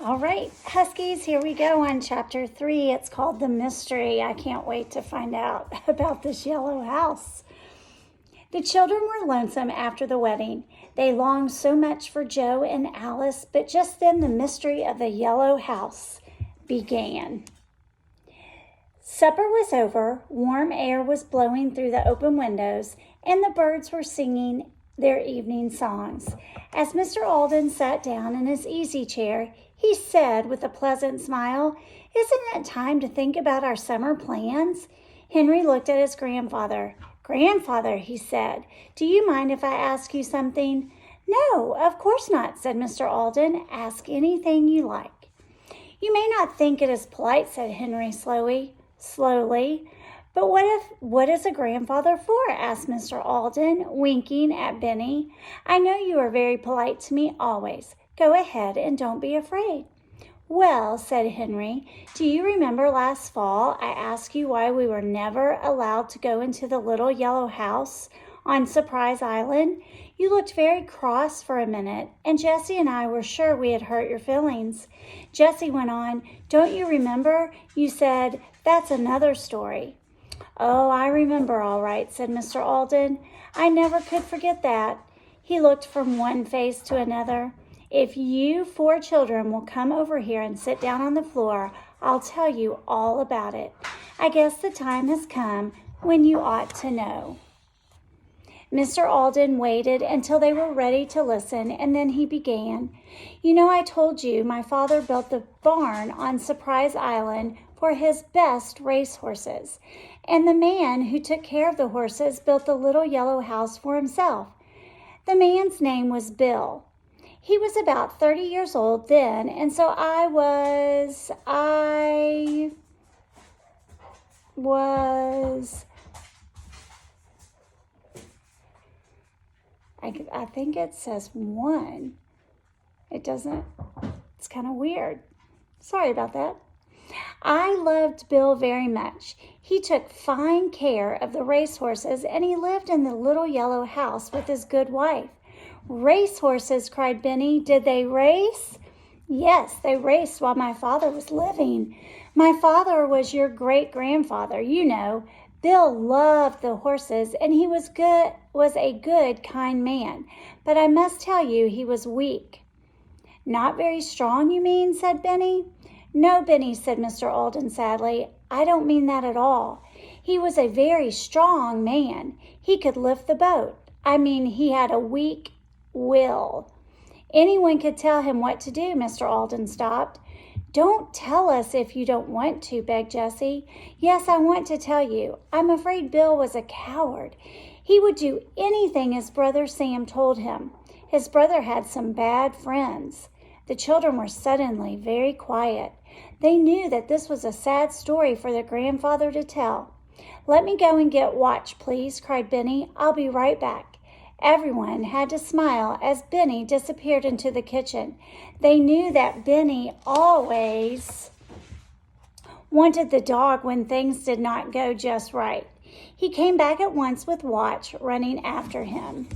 All right, Huskies, here we go on chapter 3. It's called The Mystery. I can't wait to find out about this yellow house. The children were lonesome after the wedding. They longed so much for Joe and Alice, but just then the mystery of the yellow house began. Supper was over, warm air was blowing through the open windows, and the birds were singing their evening songs. As Mr. Alden sat down in his easy chair, he said with a pleasant smile, "Isn't it time to think about our summer plans?" Henry looked at his grandfather. "Grandfather," he said, "do you mind if I ask you something?" "No, of course not," said Mr. Alden. "Ask anything you like." "You may not think it is polite," said Henry slowly. "But what is a grandfather for?" asked Mr. Alden, winking at Benny. "I know you are very polite to me always. Go ahead and don't be afraid." "Well," said Henry, "do you remember last fall I asked you why we were never allowed to go into the little yellow house on Surprise Island? You looked very cross for a minute, and Jessie and I were sure we had hurt your feelings." Jessie went on, "Don't you remember? You said, 'That's another story.'" "Oh, I remember all right," said Mr. Alden. "I never could forget that." He looked from one face to another. "If you 4 children will come over here and sit down on the floor, I'll tell you all about it. I guess the time has come when you ought to know." Mr. Alden waited until they were ready to listen, and then he began. "You know, I told you my father built the barn on Surprise Island for his best racehorses, and the man who took care of the horses built the little yellow house for himself. The man's name was Bill. He was about 30 years old then, and so I was, I think it says 1. It doesn't, it's kind of weird. Sorry about that. I loved Bill very much. He took fine care of the racehorses, and he lived in the little yellow house with his good wife." "Racehorses," cried Benny. "Did they race?" "Yes, they raced while my father was living. My father was your great-grandfather, you know. Bill loved the horses, and he was a good, kind man. But I must tell you he was weak." "Not very strong, you mean?" said Benny. "No, Benny," said Mr. Alden sadly. "I don't mean that at all. He was a very strong man. He could lift the boat. I mean, he had a weak will. Anyone could tell him what to do." Mr. Alden stopped. "Don't tell us if you don't want to," begged Jessie. "Yes, I want to tell you. I'm afraid Bill was a coward. He would do anything his brother Sam told him. His brother had some bad friends." The children were suddenly very quiet. They knew that this was a sad story for their grandfather to tell. "Let me go and get Watch, please," cried Benny. "I'll be right back." Everyone had to smile as Benny disappeared into the kitchen. They knew that Benny always wanted the dog when things did not go just right. He came back at once with Watch running after him.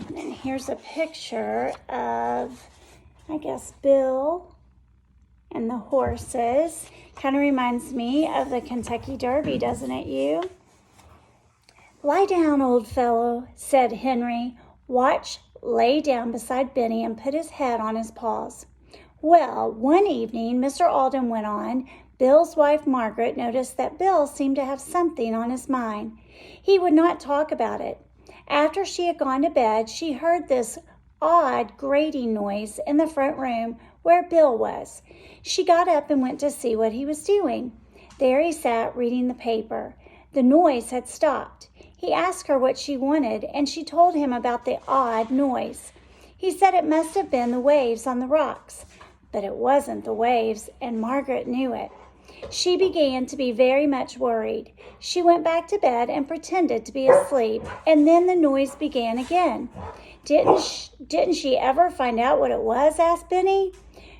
And here's a picture of, I guess, Bill and the horses. Kind of reminds me of the Kentucky Derby, doesn't it, you? "Lie down, old fellow," said Henry. Watch lay down beside Benny and put his head on his paws. "Well, one evening," Mr. Alden went on, "Bill's wife Margaret noticed that Bill seemed to have something on his mind. He would not talk about it. After she had gone to bed, she heard this odd grating noise in the front room where Bill was. She got up and went to see what he was doing. There he sat reading the paper. The noise had stopped. He asked her what she wanted, and she told him about the odd noise. He said it must have been the waves on the rocks. But it wasn't the waves, and Margaret knew it. She began to be very much worried. She went back to bed and pretended to be asleep, and then the noise began again. Didn't she ever find out what it was?" asked Benny.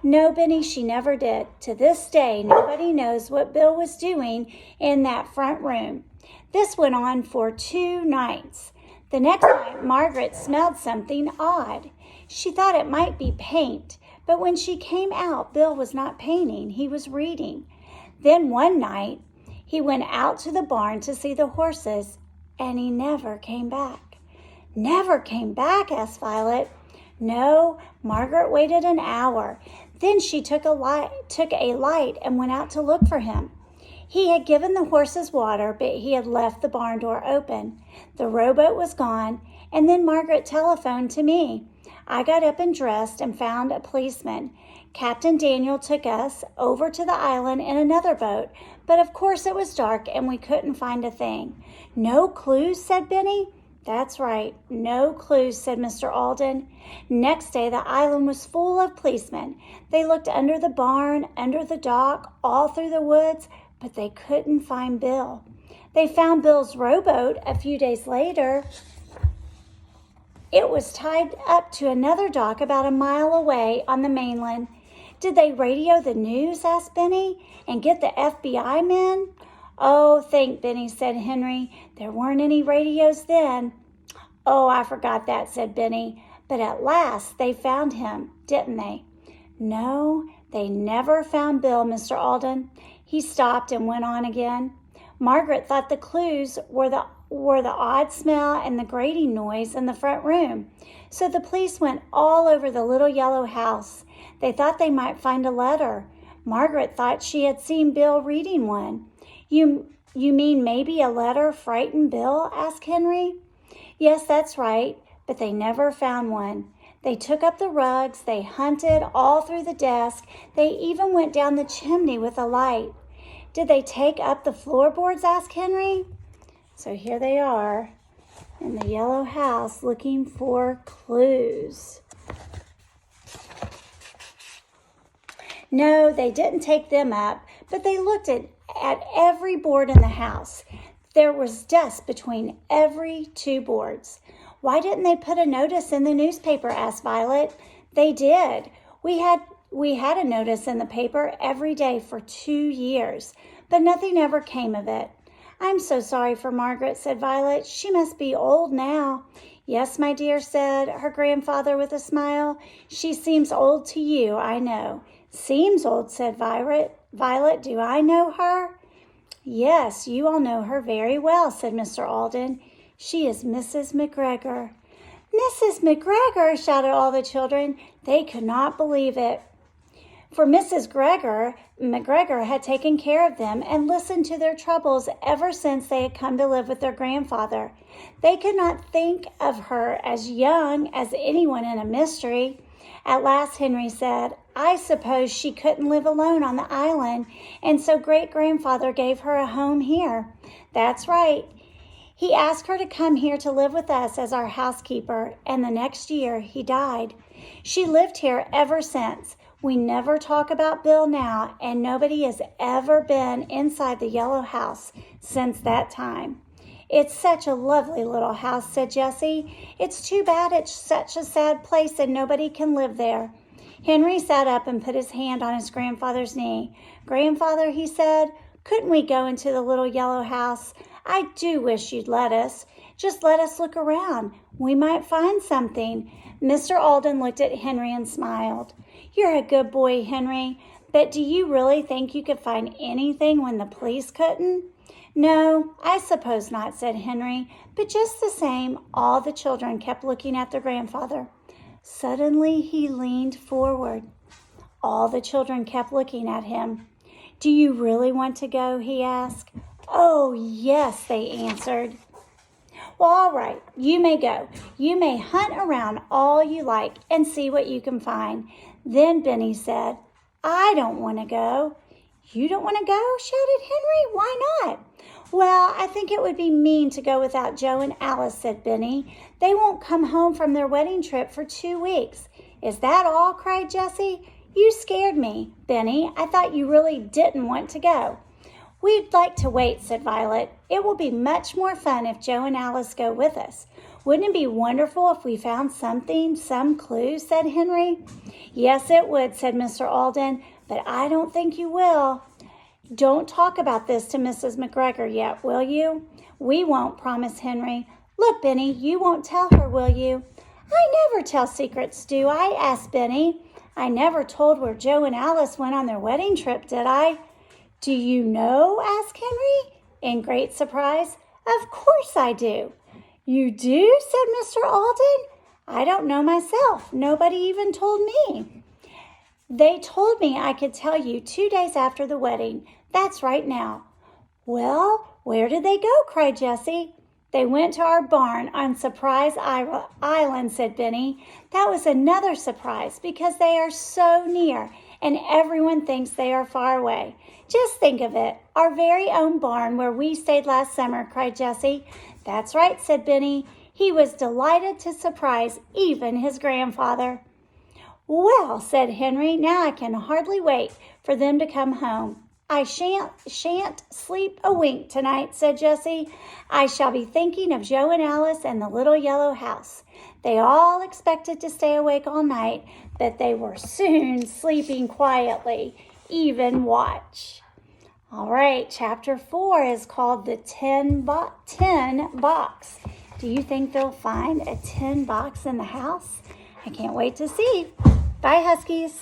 "No, Benny, she never did. To this day, nobody knows what Bill was doing in that front room. This went on for 2 nights. The next night, Margaret smelled something odd. She thought it might be paint, But when she came out, Bill was not painting, he was reading. Then one night, he went out to the barn to see the horses, and he never came back. Never came back? Asked Violet. No, Margaret waited an hour. Then she took a light and went out to look for him. He had given the horses water, but he had left the barn door open. The rowboat was gone, and then Margaret telephoned to me. I got up and dressed and found a policeman. Captain Daniel took us over to the island in another boat, but of course it was dark and we couldn't find a thing. No clues, said Benny. That's right, no clues, said Mr. Alden. Next day, the island was full of policemen. They looked under the barn, under the dock, all through the woods, but they couldn't find Bill. They found Bill's rowboat a few days later. It was tied up to another dock about a mile away on the mainland. Did they radio the news, asked Benny, and get the FBI men? Oh, thank Benny, said Henry. There weren't any radios then. Oh, I forgot that, said Benny. But at last they found him, didn't they? No, they never found Bill, Mr. Alden. He stopped and went on again. Margaret thought the clues were the odd smell and the grating noise in the front room. So the police went all over the little yellow house. They thought they might find a letter. Margaret thought she had seen Bill reading one. You mean maybe a letter frightened Bill? Asked Henry. Yes, that's right, but they never found one. They took up the rugs, they hunted all through the desk, they even went down the chimney with a light. Did they take up the floorboards? Asked Henry. So here they are in the yellow house looking for clues. No, they didn't take them up, but they looked at every board in the house. There was dust between every two boards. Why didn't they put a notice in the newspaper? Asked Violet. They did. We had a notice in the paper every day for 2 years, but nothing ever came of it. I'm so sorry for Margaret, said Violet. She must be old now. Yes, my dear, said her grandfather with a smile. She seems old to you, I know. Seems old, said Violet. Violet, do I know her? Yes, you all know her very well, said Mr. Alden. She is Mrs. McGregor. Mrs. McGregor, shouted all the children. They could not believe it. For Mrs. McGregor had taken care of them and listened to their troubles ever since they had come to live with their grandfather. They could not think of her as young as anyone in a mystery. At last Henry said, I suppose she couldn't live alone on the island, and so great-grandfather gave her a home here. That's right. He asked her to come here to live with us as our housekeeper, and the next year he died. She lived here ever since. We never talk about Bill now, and nobody has ever been inside the yellow house since that time. It's such a lovely little house, said Jessie. It's too bad it's such a sad place and nobody can live there. Henry sat up and put his hand on his grandfather's knee. Grandfather, he said, couldn't we go into the little yellow house? I do wish you'd let us. Just let us look around. We might find something. Mr. Alden looked at Henry and smiled. You're a good boy, Henry, but do you really think you could find anything when the police couldn't? No, I suppose not, said Henry, but just the same, all the children kept looking at their grandfather. Suddenly he leaned forward. All the children kept looking at him. Do you really want to go? He asked. Oh, yes, they answered. Well, all right, you may go. You may hunt around all you like and see what you can find. Then Benny said, I don't want to go. You don't want to go? Shouted Henry. Why not? Well, I think it would be mean to go without Joe and Alice, said Benny. They won't come home from their wedding trip for 2 weeks. Is that all? Cried Jessie. You scared me, Benny. I thought you really didn't want to go. We'd like to wait, said Violet. It will be much more fun if Joe and Alice go with us. Wouldn't it be wonderful if we found something, some clue, said Henry. Yes, it would, said Mr. Alden, but I don't think you will. Don't talk about this to Mrs. McGregor yet, will you? We won't, promised Henry. Look, Benny, you won't tell her, will you? I never tell secrets, do I? Asked Benny. I never told where Joe and Alice went on their wedding trip, did I?" "Do you know?" asked Henry, in great surprise. "Of course I do." "You do?" said Mr. Alden. "I don't know myself. Nobody even told me." "They told me I could tell you 2 days after the wedding. That's right now." "Well, where did they go?" cried Jessie. "They went to our barn on Surprise Island," said Benny. "That was another surprise because they are so near and everyone thinks they are far away. Just think of it, our very own barn where we stayed last summer," cried Jessie. "That's right," said Benny. He was delighted to surprise even his grandfather. "Well," said Henry, "now I can hardly wait for them to come home." "I shan't sleep a wink tonight," said Jessie. "I shall be thinking of Joe and Alice and the little yellow house. They all expected to stay awake all night, but they were soon sleeping quietly. Even watch." All right, chapter 4 is called the 10 box. Do you think they'll find a 10 box in the house? I can't wait to see. Bye, Huskies.